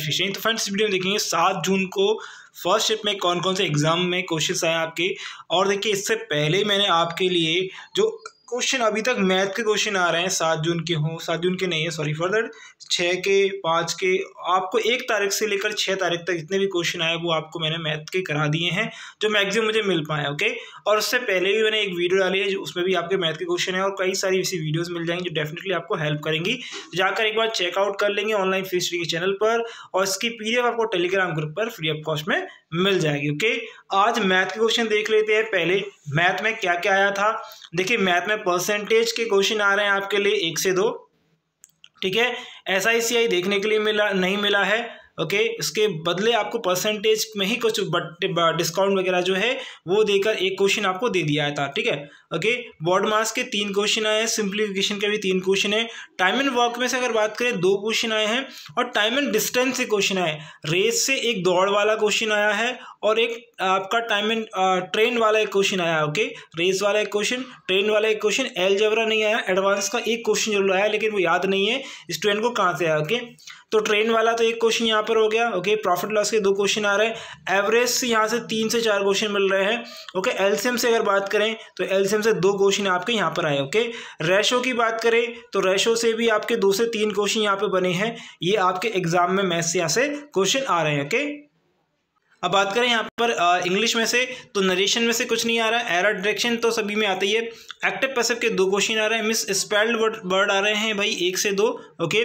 Administration. तो friends, इस video में देखेंगे 7 जून को फर्स्ट शिफ्ट में कौन कौन से एग्जाम में क्वेश्चंस आए आपके। और देखिए, इससे पहले मैंने आपके लिए जो क्वेश्चन अभी तक मैथ के क्वेश्चन आ रहे हैं 7 जून के हों, 7 जून के नहीं है, सॉरी फॉर दैट, 6 के, 5 के, आपको 1 तारीख से लेकर 6 तारीख तक जितने भी क्वेश्चन आए वो आपको मैंने मैथ के करा दिए हैं, जो मैक्सिमम मुझे मिल पाए। ओके, और उससे पहले भी मैंने एक वीडियो डाली है, जो उसमें भी आपके मैथ के क्वेश्चन है, और कई सारी ऐसी वीडियोज़ मिल जाएंगी जो डेफिनेटली आपको हेल्प करेंगी। जाकर एक बार चेकआउट कर लेंगे ऑनलाइन फ्री स्टडी के चैनल पर, और इसकी PDF आपको टेलीग्राम ग्रुप पर फ्री ऑफ कॉस्ट में मिल जाएगी। ओके, आज मैथ के क्वेश्चन देख लेते हैं। पहले मैथ में क्या क्या आया था। देखिए, मैथ में परसेंटेज के क्वेश्चन आ रहे हैं आपके लिए 1 से 2। ठीक है, SICI देखने के लिए नहीं मिला है। ओके, इसके बदले आपको परसेंटेज में ही कुछ डिस्काउंट वगैरह जो है वो देकर एक क्वेश्चन आपको दे दिया था। ठीक है, ओके, बोर्ड मास के 3 क्वेश्चन आए हैं, सिंप्लीफिकेशन के भी 3 क्वेश्चन है, टाइम एंड वर्क में से अगर बात करें 2 क्वेश्चन आए हैं, और टाइम एंड डिस्टेंस से क्वेश्चन आए। रेस से एक दौड़ वाला क्वेश्चन आया है, और एक आपका टाइम एंड ट्रेन वाला एक क्वेश्चन आया। ओके, रेस वाला एक क्वेश्चन, ट्रेन वाला एक क्वेश्चन, अलजेब्रा नहीं आया, एडवांस का एक क्वेश्चन जरूर आया, लेकिन वो याद नहीं है स्टूडेंट को कहाँ से आया। ओके, तो ट्रेन वाला तो एक क्वेश्चन यहाँ पर हो गया। ओके, प्रॉफिट लॉस के 2 क्वेश्चन आ रहे हैं, एवरेज से यहाँ से 3 से 4 क्वेश्चन मिल रहे हैं। ओके, एलसीएम से अगर बात करें तो एलसीएम से 2 क्वेश्चन आपके यहाँ पर आए। ओके, रेशो की बात करें तो रेशो से भी आपके 2 से 3 क्वेश्चन यहाँ पे बने हैं। ये आपके एग्जाम में मैथ से यहाँ से क्वेश्चन आ रहे हैं। ओके, अब बात करें यहाँ पर इंग्लिश में से, तो नरेशन में से कुछ नहीं आ रहा है, एरर डायरेक्शन तो सभी में आता ही है। एक्टिव पैसिव के 2 क्वेश्चन आ रहे हैं, मिस स्पेल्ड वर्ड आ रहे हैं भाई 1 से 2। ओके,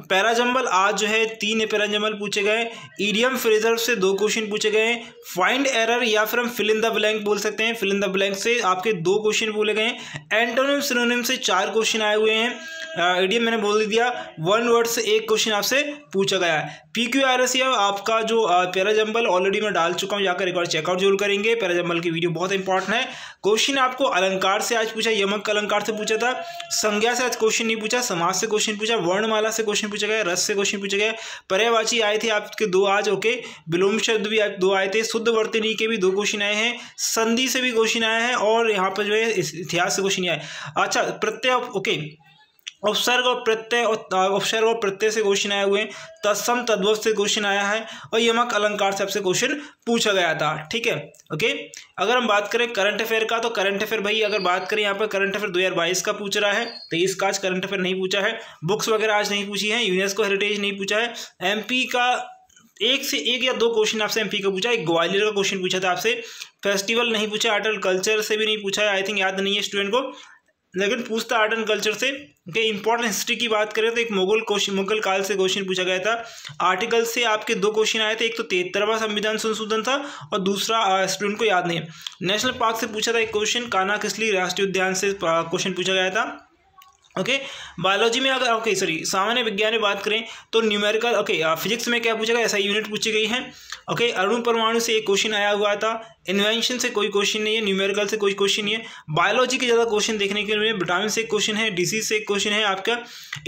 पैराजम्बल आज जो है 3 पैराजम्बल पूछे गए। ईडियम फ्रेजर से 2 क्वेश्चन पूछे गए। फाइंड एरर या फिर हम फिल इन द ब्लैंक बोल सकते हैं, फिल इन द ब्लैंक से आपके 2 क्वेश्चन बोले गए। एंटोनिम सिनोनिम से 4 क्वेश्चन आए हुए हैं। ईडियम मैंने बोल दिया, 1 वर्ड से 1 क्वेश्चन आपसे पूछा गया है। PQRS या आपका जो पैराजम्बल ऑलरेडी मैं डाल चुका हूँ, जाकर एक बार चेकआउट जरूर करेंगे। पैराजम्बल की वीडियो बहुत इंपॉर्टेंट है। क्वेश्चन आपको अलंकार से आज पूछा, यमक अलंकार से पूछा था। संज्ञा से आज क्वेश्चन नहीं पूछा, समाज से क्वेश्चन पूछा, वर्णमाला से क्वेश्चन पूछा गया, रस से क्वेश्चन पूछा गया। पर्यायवाची आए थे आपके 2 आज। ओके, विलोम शब्द भी 2 आए थे। शुद्ध वर्तनी के भी 2 क्वेश्चन आए हैं। संधि से भी क्वेश्चन आए हैं, और यहाँ पर जो है इतिहास से क्वेश्चन आए। अच्छा, प्रत्यय, ओके, उपसर्ग और प्रत्यय से क्वेश्चन आए हुए हैं। तत्सम तद्भव से क्वेश्चन आया है, और यमक अलंकार से आपसे क्वेश्चन पूछा गया था। ठीक है, ओके, अगर हम बात करें करंट अफेयर का, तो करंट अफेयर भाई अगर बात करें यहाँ पर करंट अफेयर 2022 का पूछ रहा है, 23 का आज करंट अफेयर नहीं पूछा है। बुक्स वगैरह आज नहीं पूछी है। यूनेस्को हेरिटेज नहीं पूछा है। MP का 1 से 1 या 2 क्वेश्चन आपसे MP का पूछा है। ग्वालियर का क्वेश्चन पूछा था आपसे। फेस्टिवल नहीं पूछा। आर्ट एंड कल्चर से भी नहीं पूछा है, आई थिंक याद नहीं है स्टूडेंट को, लेकिन पूछता आर्ट एंड कल्चर से। ओके, इंपॉर्टेंट हिस्ट्री की बात करें तो एक मुगल काल से क्वेश्चन पूछा गया था। आर्टिकल से आपके 2 क्वेश्चन आए थे, एक तो 73वां संविधान संशोधन था, और दूसरा स्टूडेंट को याद नहीं है। नेशनल पार्क से पूछा था एक क्वेश्चन, कान्हा-किसली राष्ट्रीय उद्यान से क्वेश्चन पूछा गया था। ओके, बायोलॉजी में अगर सामान्य विज्ञान में बात करें तो न्यूमेरिकल, फिजिक्स में क्या पूछा गया, ऐसा यूनिट पूछी गई है। ओके, अणु परमाणु से एक क्वेश्चन आया हुआ था। इन्वेंशन से कोई क्वेश्चन नहीं है। न्यूमेरिकल से कोई क्वेश्चन नहीं है। बायोलॉजी के ज़्यादा क्वेश्चन देखने के लिए विटामिन से एक क्वेश्चन है, डिसीज से एक क्वेश्चन है आपका।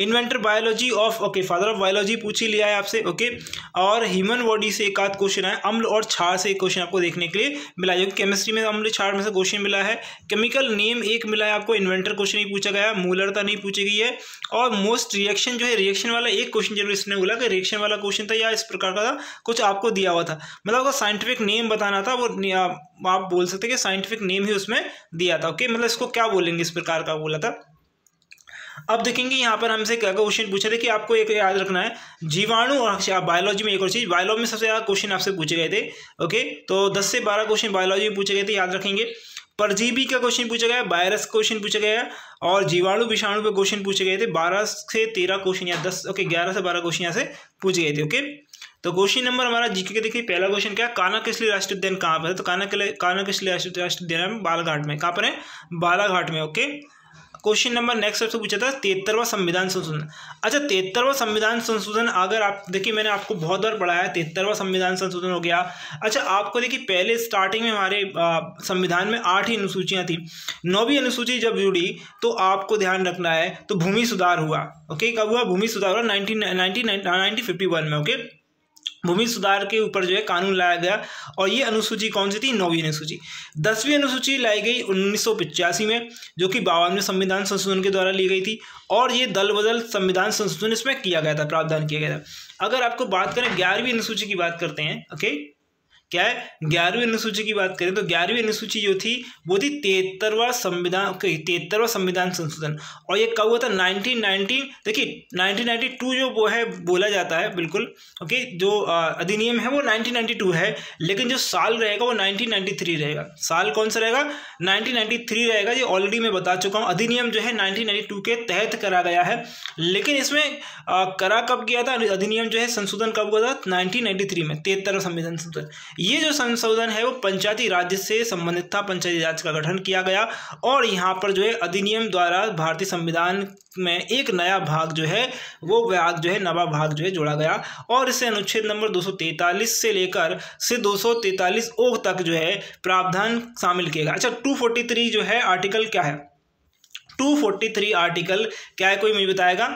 Inventor biology of, father of biology पूछ ही लिया है आपसे। ओके, और ह्यूमन बॉडी से एक आध क्वेश्चन है। अम्ल और क्षार से एक क्वेश्चन आपको देखने के लिए मिला, जो केमिस्ट्री में अम्ल क्षार में से क्वेश्चन मिला है। केमिकल नेम एक मिला है आपको, इन्वेंटर क्वेश्चन नहीं पूछा गया, मूलरता नहीं पूछी गई है। और मोस्ट रिएक्शन जो है, रिएक्शन वाला एक क्वेश्चन जरूर इसने बोला कि रिएक्शन वाला क्वेश्चन था, या इस प्रकार का था कुछ आपको दिया हुआ था, मतलब साइंटिफिक नेम बताना था, वो आप बोल सकते हैं कि साइंटिफिक नेम ही उसमें दिया था। ओके, मतलब इसको क्या बोलेंगे, इस प्रकार का बोला था। अब देखेंगे यहाँ पर हमसे क्या क्वेश्चन पूछे थे कि आपको एक याद रखना है, जीवाणु और बायोलॉजी में एक और चीज, बायोलॉजी में सबसे ज़्यादा क्वेश्चन आपसे पूछे गए थे। ओके, तो 10 से 12 क्वेश्चन बायोलॉजी में पूछे गए थे, याद रखेंगे। परजीवी का क्वेश्चन पूछा गया, वायरस क्वेश्चन पूछा गया, और जीवाणु विषाणु पे क्वेश्चन पूछे गए थे। 12 से 13 क्वेश्चन या 11 से 12 क्वेश्चन यहाँ से पूछे गए थे। ओके, तो क्वेश्चन नंबर हमारा जीके के देखिए, पहला क्वेश्चन क्या, कान्हा-किसली राष्ट्रीय उद्यान कहाँ पर है, तो कान्हा-किसली राष्ट्रीय उद्यान बालाघाट में। कहाँ पर है, बालाघाट में। ओके, क्वेश्चन नंबर नेक्स्ट आपसे पूछा था 73वां संविधान संशोधन। अच्छा, 73वां संविधान संशोधन अगर आप देखिए, मैंने आपको बहुत बार पढ़ाया, 73वां संविधान संशोधन हो गया। अच्छा, आपको देखिए पहले स्टार्टिंग में हमारे संविधान में 8 ही अनुसूचियां थी। 9वीं अनुसूची जब जुड़ी तो आपको ध्यान रखना है, तो भूमि सुधार हुआ। ओके, कब हुआ, भूमि सुधार हुआ 1951 में। ओके, भूमि सुधार के ऊपर जो है कानून लाया गया। और ये अनुसूची कौन सी थी? 9वीं अनुसूची। 10वीं अनुसूची लाई गई 1985 में, जो कि 52वें संविधान संशोधन के द्वारा ली गई थी। और ये दल बदल संविधान संशोधन इसमें किया गया था, प्रावधान किया गया था। अगर आपको बात करें 11वीं अनुसूची की बात करते हैं, ओके, क्या है 11वीं अनुसूची की बात करें तो 11वीं अनुसूची जो थी वो थी 73वां संविधान, 73वां संविधान संशोधन। और ये कब हुआ था? 1990। देखिए 1992 जो वो है बोला जाता है, बिल्कुल ओके, जो अधिनियम है वो 1992 है, लेकिन जो साल रहेगा वो 1993 रहेगा। साल कौन सा रहेगा? 1993 रहेगा। ये ऑलरेडी मैं बता चुका हूँ। अधिनियम जो है 1992 के तहत करा गया है, लेकिन इसमें करा कब किया था? अधिनियम जो है संशोधन कब हुआ था? 1993 में, 73वां संविधान संशोधन। ये जो संशोधन है वो पंचायती राज से संबंधित था, पंचायती राज का गठन किया गया। और यहाँ पर जो है अधिनियम द्वारा भारतीय संविधान में एक नया भाग जो है वो भाग जो है नवा भाग जो है जोड़ा गया। और इसे अनुच्छेद नंबर 243 से लेकर 243 ओ तक जो है प्रावधान शामिल किया गया। अच्छा, 243 जो है आर्टिकल क्या है? 243 आर्टिकल क्या है, कोई मुझे बताएगा?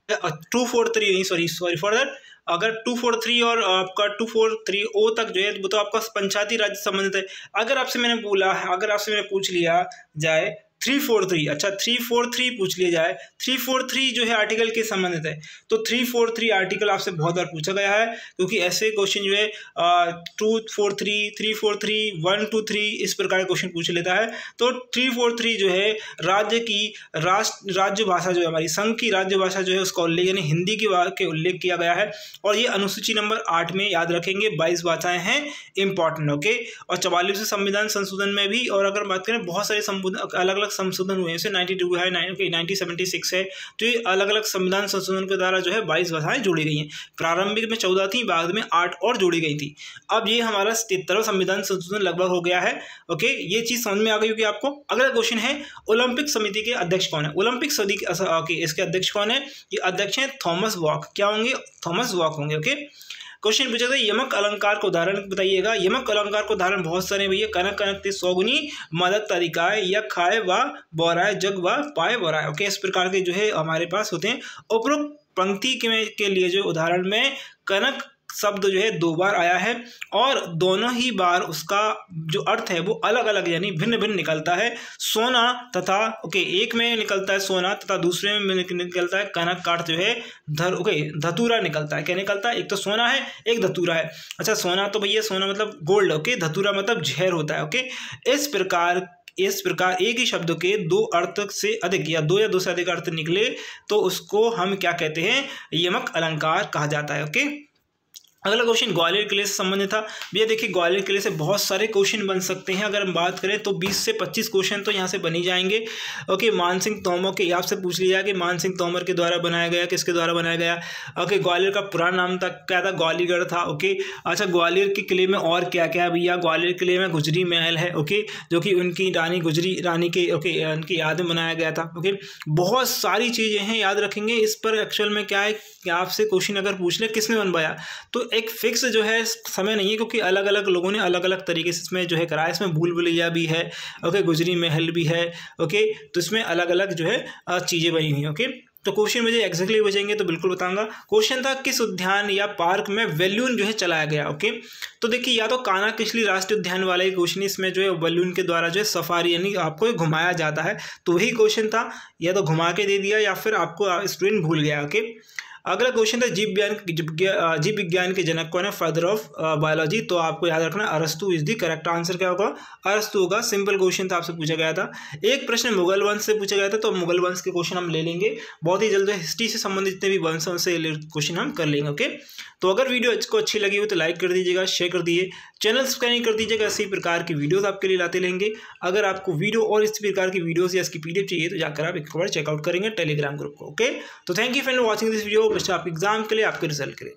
243 नहीं, सॉरी फॉर दैट। अगर 243 और आपका 243 ओ तक जो है वो तो आपका पंचायती राज से संबंधित है। अगर आपसे मैंने पूछ लिया जाए 343, अच्छा 343 पूछ लिया जाए, 343 जो है आर्टिकल के संबंधित है, तो 343 आर्टिकल आपसे बहुत बार पूछा गया है, क्योंकि ऐसे क्वेश्चन जो है 243, 343, 123 इस प्रकार के क्वेश्चन पूछ लेता है। तो 343 जो है राज्य की राज्य भाषा जो है हमारी संघ की राज्य भाषा जो है उसका उल्लेख यानी हिंदी के उल्लेख किया गया है। और ये अनुसूची नंबर 8 में याद रखेंगे 22 भाषाएं हैं इंपॉर्टेंट, ओके। और 44वें संविधान संशोधन में भी, और अगर बात करें बहुत सारे अलग अलग संशोधन हुए हैं, जैसे 92 है, 1976 है, तो ये अलग अलग संविधान संशोधन के द्वारा जो है 22 भाषाएं जोड़ी गई हैं। प्रारंभिक में 14 थी, बाद में 8 और जोड़ी गई थी। अब ये हमारा 73वां संविधान संशोधन लगभग हो गया है, ओके। ये चीज समझ में आ गई होगी आपको। अगला क्वेश्चन है ओलंपिक समिति के अध्यक्ष कौन है? ओलंपिक समिति इसके अध्यक्ष कौन है? ये अध्यक्ष हैं थॉमस वॉक। क्या होंगे? थॉमस वॉक होंगे, ओके। क्वेश्चन पूछा था यमक अलंकार को उदाहरण बताइएगा। यमक अलंकार को उदाहरण बहुत सारे भैया, कनक कनक ते सौगुनी मदक तरीकाय या खाए व बोराय जग व पाए बोराय, ओके। इस प्रकार के जो है हमारे पास होते हैं। उपरोक्त पंक्ति के लिए जो उदाहरण में कनक शब्द जो है 2 बार आया है, और दोनों ही बार उसका जो अर्थ है वो अलग अलग यानी भिन्न भिन्न निकलता है। सोना तथा, ओके, एक में निकलता है सोना तथा दूसरे में निकलता है कनक का अर्थ जो है धतूरा निकलता है। क्या निकलता है? एक तो सोना है, एक धतूरा है। अच्छा, सोना तो भैया सोना मतलब गोल्ड, ओके। धतूरा मतलब जहर होता है, ओके। इस प्रकार एक ही शब्द के 2 अर्थ से अधिक या 2 से अधिक अर्थ निकले तो उसको हम क्या कहते हैं? यमक अलंकार कहा जाता है, ओके। अगला क्वेश्चन ग्वालियर किले से संबंधित था। भैया देखिए ग्वालियर किले से बहुत सारे क्वेश्चन बन सकते हैं। अगर हम बात करें तो 20 से 25 क्वेश्चन तो यहाँ से बन ही जाएंगे, ओके। मान सिंह तोमर के आपसे पूछ लिया कि मान सिंह तोमर के द्वारा बनाया गया, किसके द्वारा बनाया गया, ओके। ग्वालियर का पुराना नाम था क्या था? ग्वालीगढ़ था, ओके। अच्छा, ग्वालियर के किले में और क्या क्या है भैया? ग्वालियर किले में गुजरी महल है, ओके, जो कि उनकी रानी गुजरी रानी के, ओके, उनकी याद में बनाया गया था, ओके। बहुत सारी चीज़ें हैं, याद रखेंगे। इस पर एक्चुअल में क्या है कि आपसे क्वेश्चन अगर पूछ ले किसने बनवाया, तो एक फिक्स जो है समय नहीं है, क्योंकि अलग अलग लोगों ने अलग अलग तरीके से इसमें जो है कराया। इसमें भूल भुलैया भी है, ओके, गुजरी महल भी है, ओके। तो इसमें अलग अलग जो है चीज़ें बनी हुई, ओके। तो क्वेश्चन मुझे एक्जैक्टली बचेंगे तो बिल्कुल बताऊंगा। क्वेश्चन था किस उद्यान या पार्क में बैलून जो है चलाया गया, ओके। तो देखिए या तो कान्हा किसली राष्ट्रीय उद्यान वाला ही क्वेश्चन, इसमें जो है बैलून के द्वारा जो है सफारी यानी आपको घुमाया जाता है, तो वही क्वेश्चन था। या तो घुमा के दे दिया या फिर आपको स्टूडेंट भूल गया, ओके। अगला क्वेश्चन था जीव विज्ञान के जनक कौन है? Father of biology. तो आपको याद रखना अरस्तु इज द करेक्ट आंसर। क्या होगा? अरस्तु होगा। सिंपल क्वेश्चन था, आपसे पूछा गया था। एक प्रश्न मुगल वंश से पूछा गया था, तो मुगल वंश के क्वेश्चन हम ले लेंगे बहुत ही जल्द। हिस्ट्री से संबंधित जितने भी वंश से क्वेश्चन हम कर लेंगे, ओके। तो अगर वीडियो को अच्छी लगी हो तो लाइक कर दीजिएगा, शेयर कर दीजिए, चैनल सब्सक्राइब कर दीजिएगा। इसी प्रकार की वीडियोस आपके लिए लाते रहेंगे। अगर आपको वीडियो और इस प्रकार की वीडियोस या इसकी पीडीएफ चाहिए तो जाकर आप एक बार चेकआउट करेंगे टेलीग्राम ग्रुप को, ओके। तो thank you for watching this video. Best of exam के लिए, आपके रिजल्ट के लिए।